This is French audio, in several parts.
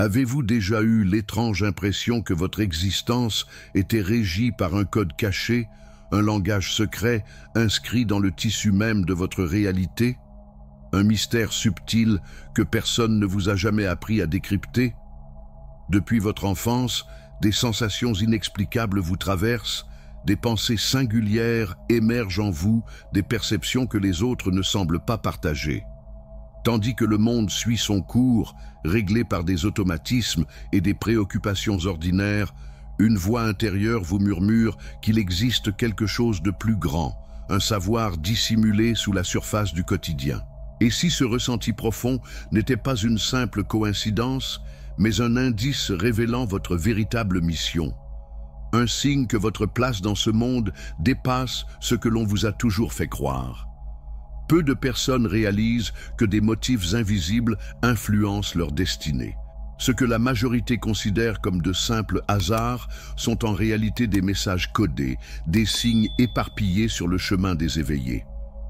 Avez-vous déjà eu l'étrange impression que votre existence était régie par un code caché, un langage secret inscrit dans le tissu même de votre réalité? Un mystère subtil que personne ne vous a jamais appris à décrypter? Depuis votre enfance, des sensations inexplicables vous traversent, des pensées singulières émergent en vous, des perceptions que les autres ne semblent pas partager. Tandis que le monde suit son cours, réglé par des automatismes et des préoccupations ordinaires, une voix intérieure vous murmure qu'il existe quelque chose de plus grand, un savoir dissimulé sous la surface du quotidien. Et si ce ressenti profond n'était pas une simple coïncidence, mais un indice révélant votre véritable mission, un signe que votre place dans ce monde dépasse ce que l'on vous a toujours fait croire. Peu de personnes réalisent que des motifs invisibles influencent leur destinée. Ce que la majorité considère comme de simples hasards sont en réalité des messages codés, des signes éparpillés sur le chemin des éveillés.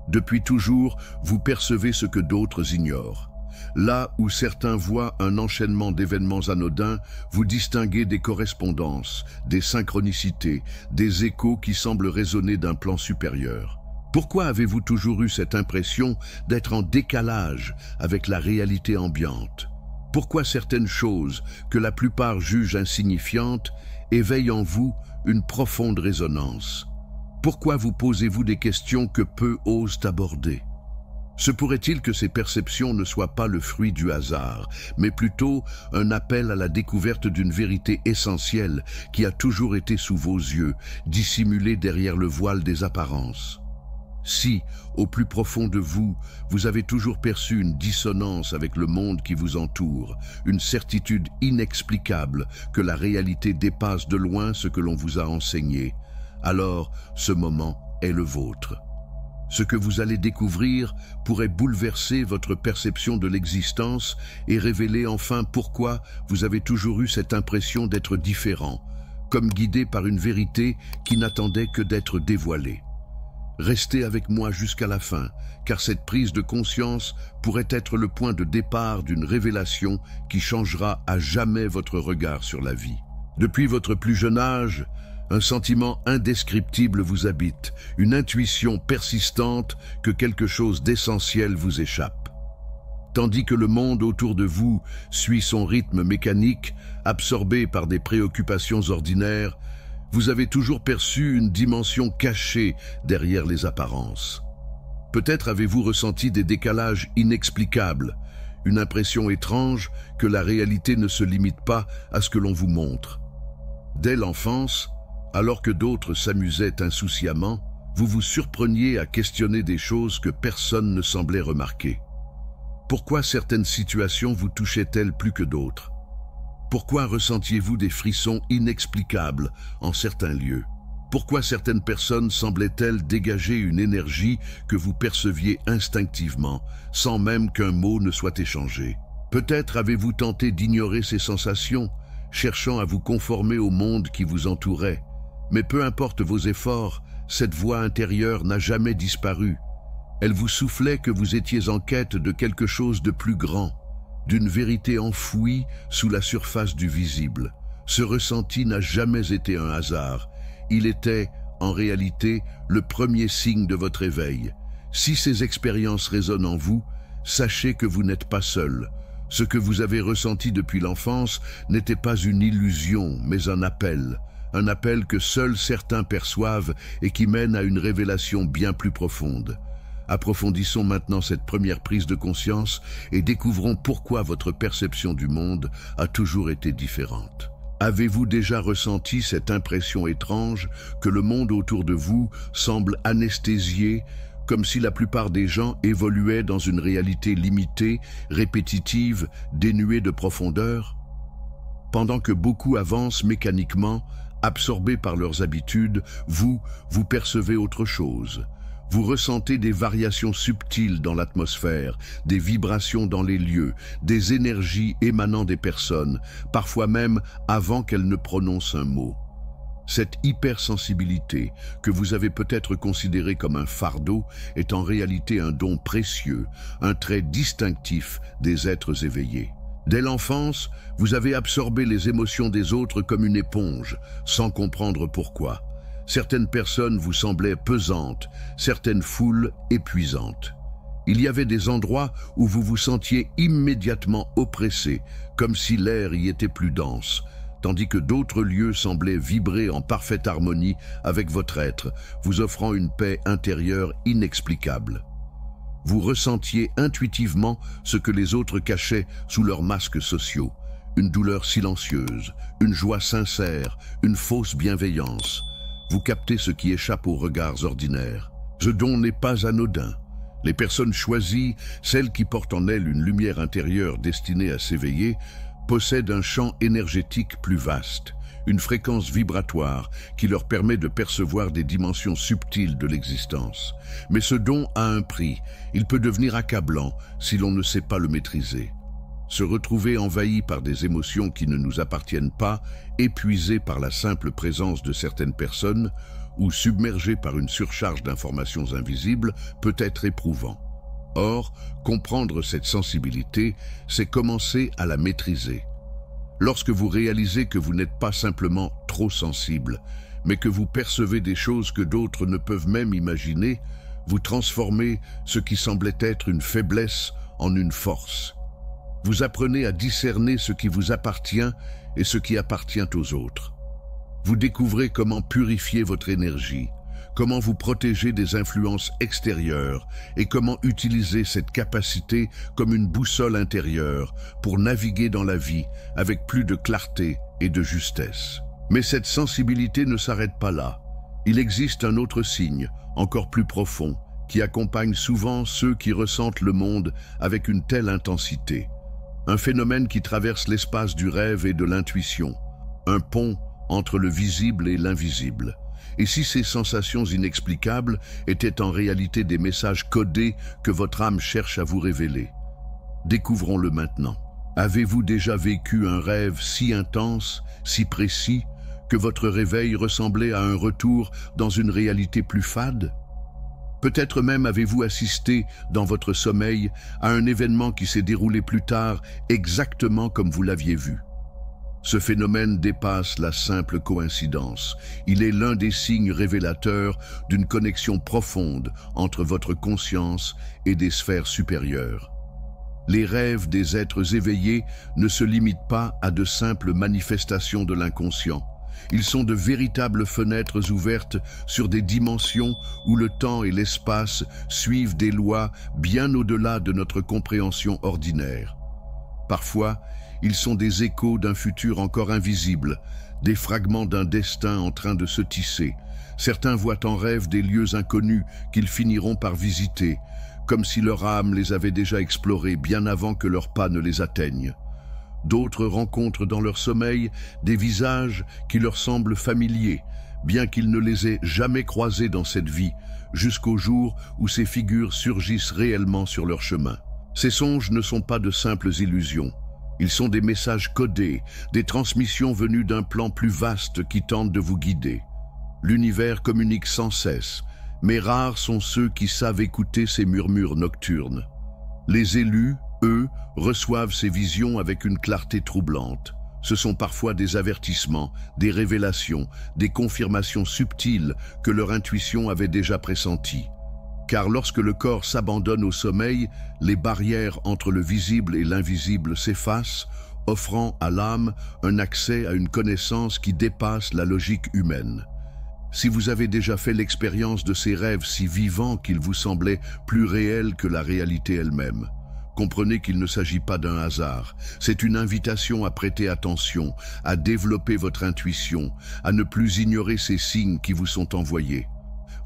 Depuis toujours, vous percevez ce que d'autres ignorent. Là où certains voient un enchaînement d'événements anodins, vous distinguez des correspondances, des synchronicités, des échos qui semblent résonner d'un plan supérieur. Pourquoi avez-vous toujours eu cette impression d'être en décalage avec la réalité ambiante? Pourquoi certaines choses, que la plupart jugent insignifiantes, éveillent en vous une profonde résonance? Pourquoi vous posez-vous des questions que peu osent aborder? Se pourrait-il que ces perceptions ne soient pas le fruit du hasard, mais plutôt un appel à la découverte d'une vérité essentielle qui a toujours été sous vos yeux, dissimulée derrière le voile des apparences? Si, au plus profond de vous, vous avez toujours perçu une dissonance avec le monde qui vous entoure, une certitude inexplicable que la réalité dépasse de loin ce que l'on vous a enseigné, alors ce moment est le vôtre. Ce que vous allez découvrir pourrait bouleverser votre perception de l'existence et révéler enfin pourquoi vous avez toujours eu cette impression d'être différent, comme guidé par une vérité qui n'attendait que d'être dévoilée. Restez avec moi jusqu'à la fin, car cette prise de conscience pourrait être le point de départ d'une révélation qui changera à jamais votre regard sur la vie. Depuis votre plus jeune âge, un sentiment indescriptible vous habite, une intuition persistante que quelque chose d'essentiel vous échappe. Tandis que le monde autour de vous suit son rythme mécanique, absorbé par des préoccupations ordinaires, vous avez toujours perçu une dimension cachée derrière les apparences. Peut-être avez-vous ressenti des décalages inexplicables, une impression étrange que la réalité ne se limite pas à ce que l'on vous montre. Dès l'enfance, alors que d'autres s'amusaient insouciamment, vous vous surpreniez à questionner des choses que personne ne semblait remarquer. Pourquoi certaines situations vous touchaient-elles plus que d'autres? Pourquoi ressentiez-vous des frissons inexplicables en certains lieux? Pourquoi certaines personnes semblaient-elles dégager une énergie que vous perceviez instinctivement, sans même qu'un mot ne soit échangé? Peut-être avez-vous tenté d'ignorer ces sensations, cherchant à vous conformer au monde qui vous entourait. Mais peu importe vos efforts, cette voix intérieure n'a jamais disparu. Elle vous soufflait que vous étiez en quête de quelque chose de plus grand, d'une vérité enfouie sous la surface du visible. Ce ressenti n'a jamais été un hasard. Il était, en réalité, le premier signe de votre éveil. Si ces expériences résonnent en vous, sachez que vous n'êtes pas seul. Ce que vous avez ressenti depuis l'enfance n'était pas une illusion, mais un appel que seuls certains perçoivent et qui mène à une révélation bien plus profonde. Approfondissons maintenant cette première prise de conscience et découvrons pourquoi votre perception du monde a toujours été différente. Avez-vous déjà ressenti cette impression étrange que le monde autour de vous semble anesthésié, comme si la plupart des gens évoluaient dans une réalité limitée, répétitive, dénuée de profondeur? Pendant que beaucoup avancent mécaniquement, absorbés par leurs habitudes, vous percevez autre chose. Vous ressentez des variations subtiles dans l'atmosphère, des vibrations dans les lieux, des énergies émanant des personnes, parfois même avant qu'elles ne prononcent un mot. Cette hypersensibilité, que vous avez peut-être considérée comme un fardeau, est en réalité un don précieux, un trait distinctif des êtres éveillés. Dès l'enfance, vous avez absorbé les émotions des autres comme une éponge, sans comprendre pourquoi. Certaines personnes vous semblaient pesantes, certaines foules épuisantes. Il y avait des endroits où vous vous sentiez immédiatement oppressé, comme si l'air y était plus dense, tandis que d'autres lieux semblaient vibrer en parfaite harmonie avec votre être, vous offrant une paix intérieure inexplicable. Vous ressentiez intuitivement ce que les autres cachaient sous leurs masques sociaux, une douleur silencieuse, une joie sincère, une fausse bienveillance. Vous captez ce qui échappe aux regards ordinaires. Ce don n'est pas anodin. Les personnes choisies, celles qui portent en elles une lumière intérieure destinée à s'éveiller, possèdent un champ énergétique plus vaste, une fréquence vibratoire qui leur permet de percevoir des dimensions subtiles de l'existence. Mais ce don a un prix. Il peut devenir accablant si l'on ne sait pas le maîtriser. Se retrouver envahi par des émotions qui ne nous appartiennent pas, épuisé par la simple présence de certaines personnes, ou submergé par une surcharge d'informations invisibles, peut être éprouvant. Or, comprendre cette sensibilité, c'est commencer à la maîtriser. Lorsque vous réalisez que vous n'êtes pas simplement trop sensible, mais que vous percevez des choses que d'autres ne peuvent même imaginer, vous transformez ce qui semblait être une faiblesse en une force. Vous apprenez à discerner ce qui vous appartient et ce qui appartient aux autres. Vous découvrez comment purifier votre énergie, comment vous protéger des influences extérieures et comment utiliser cette capacité comme une boussole intérieure pour naviguer dans la vie avec plus de clarté et de justesse. Mais cette sensibilité ne s'arrête pas là. Il existe un autre signe, encore plus profond, qui accompagne souvent ceux qui ressentent le monde avec une telle intensité. Un phénomène qui traverse l'espace du rêve et de l'intuition, un pont entre le visible et l'invisible. Et si ces sensations inexplicables étaient en réalité des messages codés que votre âme cherche à vous révéler? Découvrons-le maintenant. Avez-vous déjà vécu un rêve si intense, si précis, que votre réveil ressemblait à un retour dans une réalité plus fade? Peut-être même avez-vous assisté, dans votre sommeil, à un événement qui s'est déroulé plus tard exactement comme vous l'aviez vu. Ce phénomène dépasse la simple coïncidence. Il est l'un des signes révélateurs d'une connexion profonde entre votre conscience et des sphères supérieures. Les rêves des êtres éveillés ne se limitent pas à de simples manifestations de l'inconscient. Ils sont de véritables fenêtres ouvertes sur des dimensions où le temps et l'espace suivent des lois bien au-delà de notre compréhension ordinaire. Parfois, ils sont des échos d'un futur encore invisible, des fragments d'un destin en train de se tisser. Certains voient en rêve des lieux inconnus qu'ils finiront par visiter, comme si leur âme les avait déjà explorés bien avant que leurs pas ne les atteignent. D'autres rencontrent dans leur sommeil des visages qui leur semblent familiers, bien qu'ils ne les aient jamais croisés dans cette vie, jusqu'au jour où ces figures surgissent réellement sur leur chemin. Ces songes ne sont pas de simples illusions. Ils sont des messages codés, des transmissions venues d'un plan plus vaste qui tente de vous guider. L'univers communique sans cesse, mais rares sont ceux qui savent écouter ces murmures nocturnes. Les élus, eux, reçoivent ces visions avec une clarté troublante. Ce sont parfois des avertissements, des révélations, des confirmations subtiles que leur intuition avait déjà pressenties. Car lorsque le corps s'abandonne au sommeil, les barrières entre le visible et l'invisible s'effacent, offrant à l'âme un accès à une connaissance qui dépasse la logique humaine. Si vous avez déjà fait l'expérience de ces rêves si vivants qu'ils vous semblaient plus réels que la réalité elle-même, comprenez qu'il ne s'agit pas d'un hasard. C'est une invitation à prêter attention, à développer votre intuition, à ne plus ignorer ces signes qui vous sont envoyés.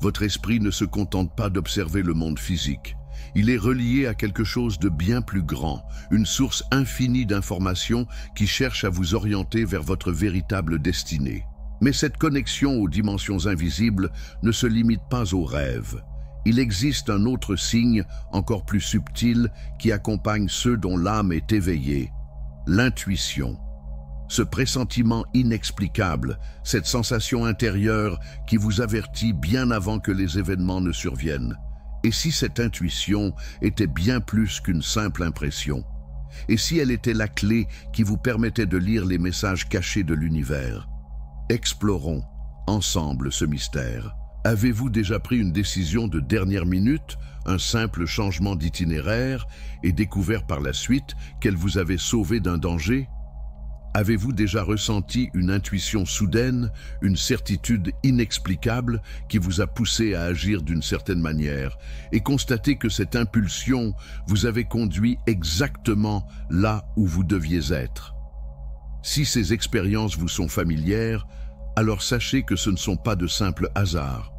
Votre esprit ne se contente pas d'observer le monde physique. Il est relié à quelque chose de bien plus grand, une source infinie d'informations qui cherche à vous orienter vers votre véritable destinée. Mais cette connexion aux dimensions invisibles ne se limite pas aux rêves. Il existe un autre signe, encore plus subtil, qui accompagne ceux dont l'âme est éveillée: l'intuition. Ce pressentiment inexplicable, cette sensation intérieure qui vous avertit bien avant que les événements ne surviennent. Et si cette intuition était bien plus qu'une simple impression? Et si elle était la clé qui vous permettait de lire les messages cachés de l'univers? Explorons ensemble ce mystère. Avez-vous déjà pris une décision de dernière minute, un simple changement d'itinéraire, et découvert par la suite qu'elle vous avait sauvé d'un danger? Avez-vous déjà ressenti une intuition soudaine, une certitude inexplicable qui vous a poussé à agir d'une certaine manière et constaté que cette impulsion vous avait conduit exactement là où vous deviez être? Si ces expériences vous sont familières, alors sachez que ce ne sont pas de simples hasards.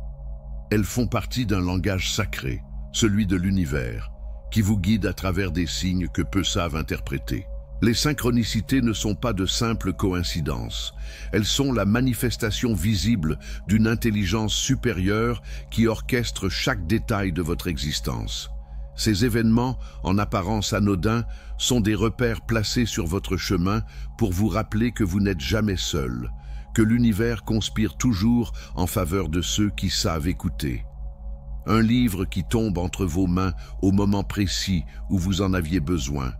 Elles font partie d'un langage sacré, celui de l'univers, qui vous guide à travers des signes que peu savent interpréter. Les synchronicités ne sont pas de simples coïncidences. Elles sont la manifestation visible d'une intelligence supérieure qui orchestre chaque détail de votre existence. Ces événements, en apparence anodins, sont des repères placés sur votre chemin pour vous rappeler que vous n'êtes jamais seul, que l'univers conspire toujours en faveur de ceux qui savent écouter. Un livre qui tombe entre vos mains au moment précis où vous en aviez besoin.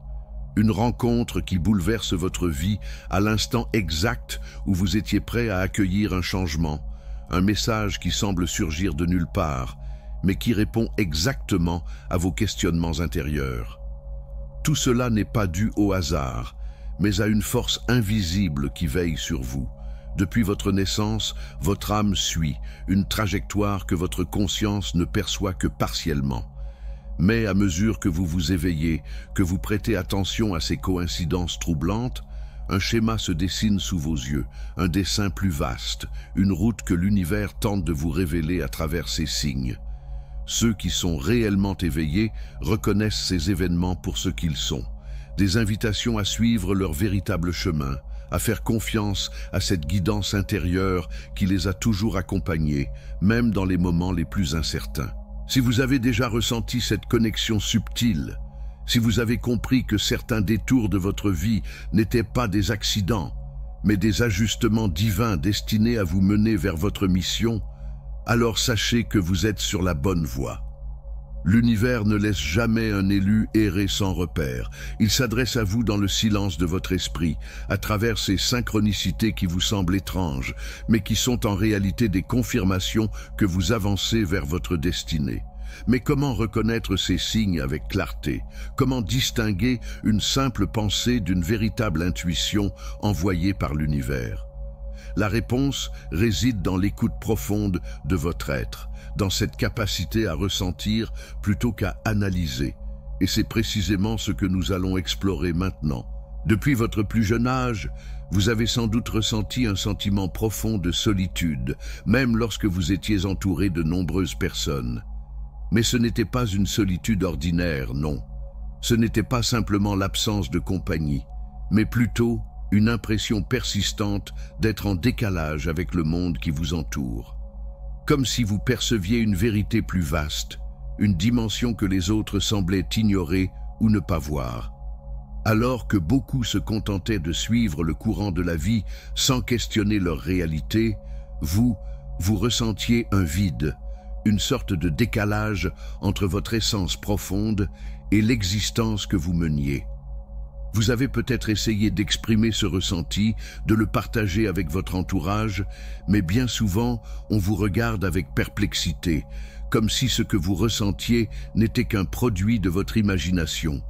Une rencontre qui bouleverse votre vie à l'instant exact où vous étiez prêt à accueillir un changement. Un message qui semble surgir de nulle part, mais qui répond exactement à vos questionnements intérieurs. Tout cela n'est pas dû au hasard, mais à une force invisible qui veille sur vous. Depuis votre naissance, votre âme suit une trajectoire que votre conscience ne perçoit que partiellement. Mais à mesure que vous vous éveillez, que vous prêtez attention à ces coïncidences troublantes, un schéma se dessine sous vos yeux, un dessin plus vaste, une route que l'univers tente de vous révéler à travers ces signes. Ceux qui sont réellement éveillés reconnaissent ces événements pour ce qu'ils sont, des invitations à suivre leur véritable chemin, à faire confiance à cette guidance intérieure qui les a toujours accompagnés, même dans les moments les plus incertains. Si vous avez déjà ressenti cette connexion subtile, si vous avez compris que certains détours de votre vie n'étaient pas des accidents, mais des ajustements divins destinés à vous mener vers votre mission, alors sachez que vous êtes sur la bonne voie. L'univers ne laisse jamais un élu errer sans repère. Il s'adresse à vous dans le silence de votre esprit, à travers ces synchronicités qui vous semblent étranges, mais qui sont en réalité des confirmations que vous avancez vers votre destinée. Mais comment reconnaître ces signes avec clarté? Comment distinguer une simple pensée d'une véritable intuition envoyée par l'univers? La réponse réside dans l'écoute profonde de votre être, dans cette capacité à ressentir plutôt qu'à analyser. Et c'est précisément ce que nous allons explorer maintenant. Depuis votre plus jeune âge, vous avez sans doute ressenti un sentiment profond de solitude, même lorsque vous étiez entouré de nombreuses personnes. Mais ce n'était pas une solitude ordinaire, non. Ce n'était pas simplement l'absence de compagnie, mais plutôt une impression persistante d'être en décalage avec le monde qui vous entoure. Comme si vous perceviez une vérité plus vaste, une dimension que les autres semblaient ignorer ou ne pas voir. Alors que beaucoup se contentaient de suivre le courant de la vie sans questionner leur réalité, vous ressentiez un vide, une sorte de décalage entre votre essence profonde et l'existence que vous meniez. Vous avez peut-être essayé d'exprimer ce ressenti, de le partager avec votre entourage, mais bien souvent, on vous regarde avec perplexité, comme si ce que vous ressentiez n'était qu'un produit de votre imagination.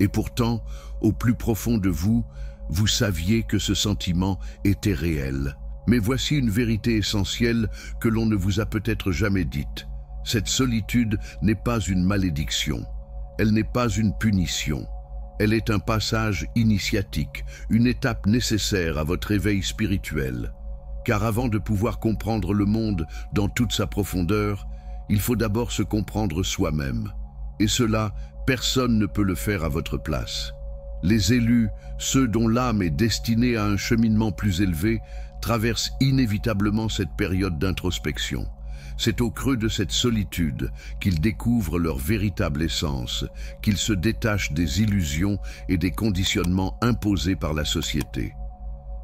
Et pourtant, au plus profond de vous, vous saviez que ce sentiment était réel. Mais voici une vérité essentielle que l'on ne vous a peut-être jamais dite. Cette solitude n'est pas une malédiction. Elle n'est pas une punition. Elle est un passage initiatique, une étape nécessaire à votre éveil spirituel. Car avant de pouvoir comprendre le monde dans toute sa profondeur, il faut d'abord se comprendre soi-même. Et cela, personne ne peut le faire à votre place. Les élus, ceux dont l'âme est destinée à un cheminement plus élevé, traversent inévitablement cette période d'introspection. C'est au creux de cette solitude qu'ils découvrent leur véritable essence, qu'ils se détachent des illusions et des conditionnements imposés par la société.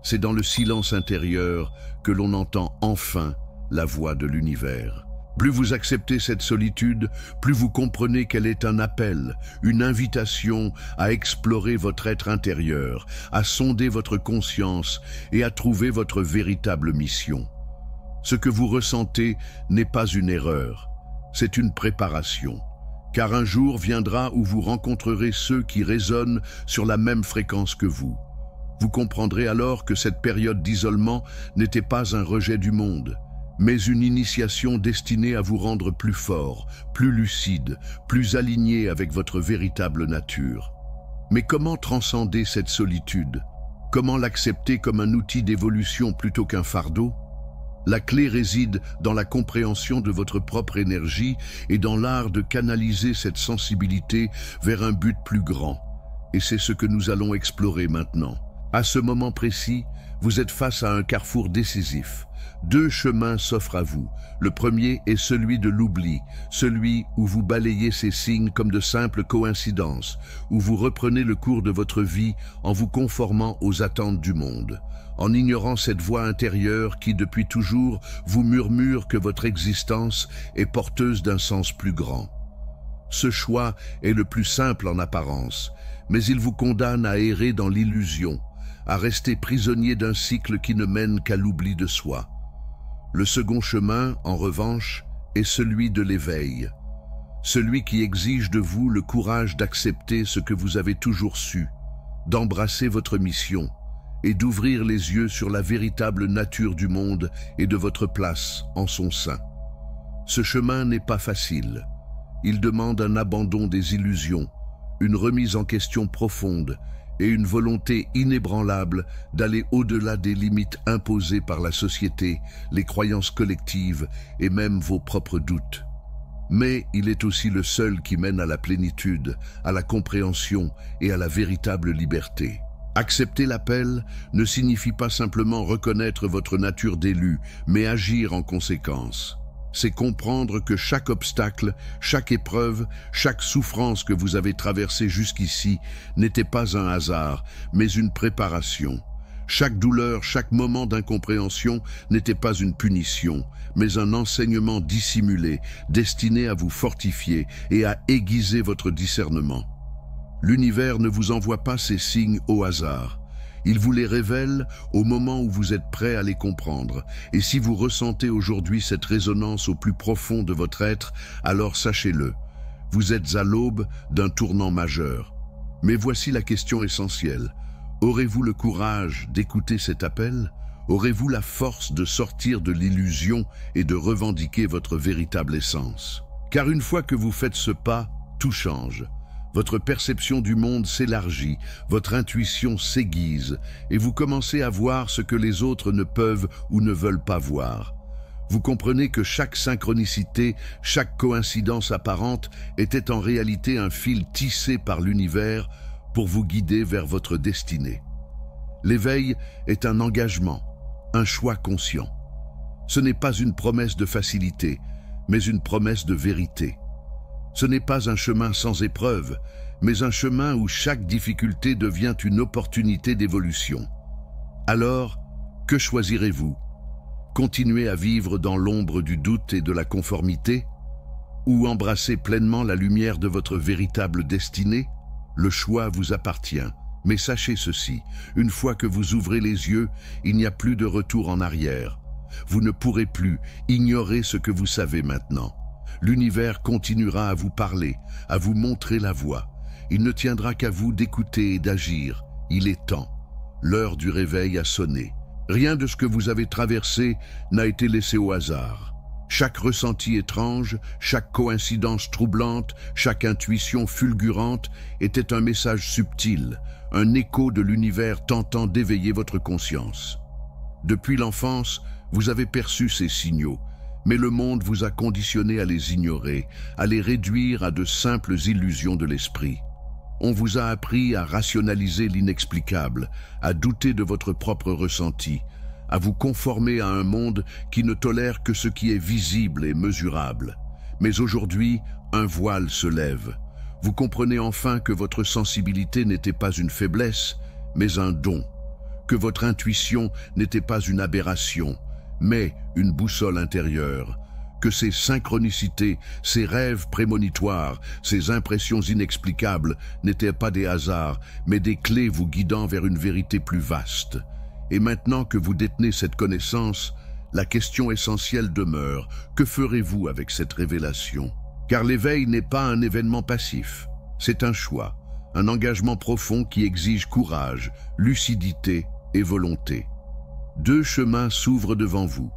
C'est dans le silence intérieur que l'on entend enfin la voix de l'univers. Plus vous acceptez cette solitude, plus vous comprenez qu'elle est un appel, une invitation à explorer votre être intérieur, à sonder votre conscience et à trouver votre véritable mission. Ce que vous ressentez n'est pas une erreur, c'est une préparation. Car un jour viendra où vous rencontrerez ceux qui résonnent sur la même fréquence que vous. Vous comprendrez alors que cette période d'isolement n'était pas un rejet du monde, mais une initiation destinée à vous rendre plus fort, plus lucide, plus aligné avec votre véritable nature. Mais comment transcender cette solitude? Comment l'accepter comme un outil d'évolution plutôt qu'un fardeau? La clé réside dans la compréhension de votre propre énergie et dans l'art de canaliser cette sensibilité vers un but plus grand. Et c'est ce que nous allons explorer maintenant. À ce moment précis, vous êtes face à un carrefour décisif. Deux chemins s'offrent à vous. Le premier est celui de l'oubli, celui où vous balayez ces signes comme de simples coïncidences, où vous reprenez le cours de votre vie en vous conformant aux attentes du monde, en ignorant cette voix intérieure qui, depuis toujours, vous murmure que votre existence est porteuse d'un sens plus grand. Ce choix est le plus simple en apparence, mais il vous condamne à errer dans l'illusion, à rester prisonnier d'un cycle qui ne mène qu'à l'oubli de soi. Le second chemin, en revanche, est celui de l'éveil, celui qui exige de vous le courage d'accepter ce que vous avez toujours su, d'embrasser votre mission et d'ouvrir les yeux sur la véritable nature du monde et de votre place en son sein. Ce chemin n'est pas facile. Il demande un abandon des illusions, une remise en question profonde et une volonté inébranlable d'aller au-delà des limites imposées par la société, les croyances collectives et même vos propres doutes. Mais il est aussi le seul qui mène à la plénitude, à la compréhension et à la véritable liberté. Accepter l'appel ne signifie pas simplement reconnaître votre nature d'élu, mais agir en conséquence. C'est comprendre que chaque obstacle, chaque épreuve, chaque souffrance que vous avez traversée jusqu'ici n'était pas un hasard, mais une préparation. Chaque douleur, chaque moment d'incompréhension n'était pas une punition, mais un enseignement dissimulé, destiné à vous fortifier et à aiguiser votre discernement. L'univers ne vous envoie pas ces signes au hasard. Il vous les révèle au moment où vous êtes prêt à les comprendre. Et si vous ressentez aujourd'hui cette résonance au plus profond de votre être, alors sachez-le, vous êtes à l'aube d'un tournant majeur. Mais voici la question essentielle. Aurez-vous le courage d'écouter cet appel? Aurez-vous la force de sortir de l'illusion et de revendiquer votre véritable essence? Car une fois que vous faites ce pas, tout change. Votre perception du monde s'élargit, votre intuition s'aiguise et vous commencez à voir ce que les autres ne peuvent ou ne veulent pas voir. Vous comprenez que chaque synchronicité, chaque coïncidence apparente était en réalité un fil tissé par l'univers pour vous guider vers votre destinée. L'éveil est un engagement, un choix conscient. Ce n'est pas une promesse de facilité, mais une promesse de vérité. Ce n'est pas un chemin sans épreuve, mais un chemin où chaque difficulté devient une opportunité d'évolution. Alors, que choisirez-vous? Continuer à vivre dans l'ombre du doute et de la conformité? Ou embrasser pleinement la lumière de votre véritable destinée? Le choix vous appartient. Mais sachez ceci, une fois que vous ouvrez les yeux, il n'y a plus de retour en arrière. Vous ne pourrez plus ignorer ce que vous savez maintenant. L'univers continuera à vous parler, à vous montrer la voie. Il ne tiendra qu'à vous d'écouter et d'agir. Il est temps. L'heure du réveil a sonné. Rien de ce que vous avez traversé n'a été laissé au hasard. Chaque ressenti étrange, chaque coïncidence troublante, chaque intuition fulgurante était un message subtil, un écho de l'univers tentant d'éveiller votre conscience. Depuis l'enfance, vous avez perçu ces signaux, mais le monde vous a conditionné à les ignorer, à les réduire à de simples illusions de l'esprit. On vous a appris à rationaliser l'inexplicable, à douter de votre propre ressenti, à vous conformer à un monde qui ne tolère que ce qui est visible et mesurable. Mais aujourd'hui, un voile se lève. Vous comprenez enfin que votre sensibilité n'était pas une faiblesse, mais un don, que votre intuition n'était pas une aberration, mais une boussole intérieure, que ces synchronicités, ces rêves prémonitoires, ces impressions inexplicables n'étaient pas des hasards, mais des clés vous guidant vers une vérité plus vaste. Et maintenant que vous détenez cette connaissance, la question essentielle demeure: que ferez-vous avec cette révélation? Car l'éveil n'est pas un événement passif, c'est un choix, un engagement profond qui exige courage, lucidité et volonté. Deux chemins s'ouvrent devant vous.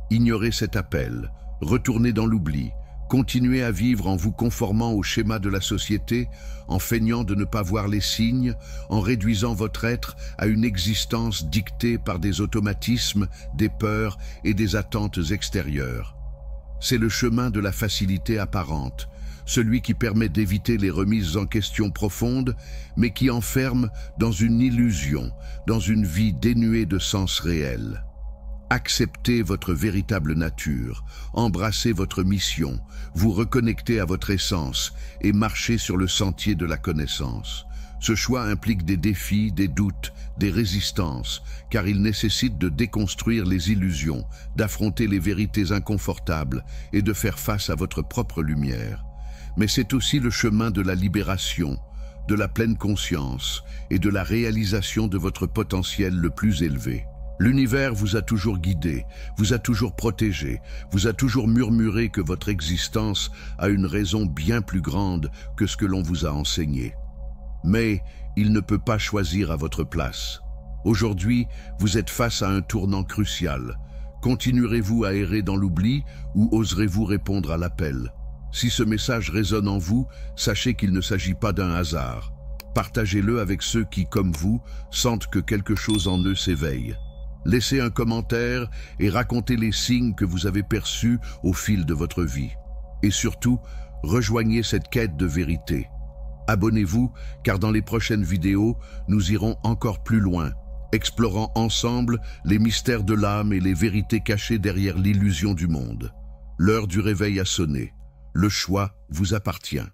Ignorez cet appel, retournez dans l'oubli, continuez à vivre en vous conformant au schéma de la société, en feignant de ne pas voir les signes, en réduisant votre être à une existence dictée par des automatismes, des peurs et des attentes extérieures. C'est le chemin de la facilité apparente, celui qui permet d'éviter les remises en question profondes, mais qui enferme dans une illusion, dans une vie dénuée de sens réel. Acceptez votre véritable nature, embrassez votre mission, vous reconnectez à votre essence et marchez sur le sentier de la connaissance. Ce choix implique des défis, des doutes, des résistances, car il nécessite de déconstruire les illusions, d'affronter les vérités inconfortables et de faire face à votre propre lumière. Mais c'est aussi le chemin de la libération, de la pleine conscience et de la réalisation de votre potentiel le plus élevé. L'univers vous a toujours guidé, vous a toujours protégé, vous a toujours murmuré que votre existence a une raison bien plus grande que ce que l'on vous a enseigné. Mais il ne peut pas choisir à votre place. Aujourd'hui, vous êtes face à un tournant crucial. Continuerez-vous à errer dans l'oubli ou oserez-vous répondre à l'appel? Si ce message résonne en vous, sachez qu'il ne s'agit pas d'un hasard. Partagez-le avec ceux qui, comme vous, sentent que quelque chose en eux s'éveille. Laissez un commentaire et racontez les signes que vous avez perçus au fil de votre vie. Et surtout, rejoignez cette quête de vérité. Abonnez-vous, car dans les prochaines vidéos, nous irons encore plus loin, explorant ensemble les mystères de l'âme et les vérités cachées derrière l'illusion du monde. L'heure du réveil a sonné. Le choix vous appartient.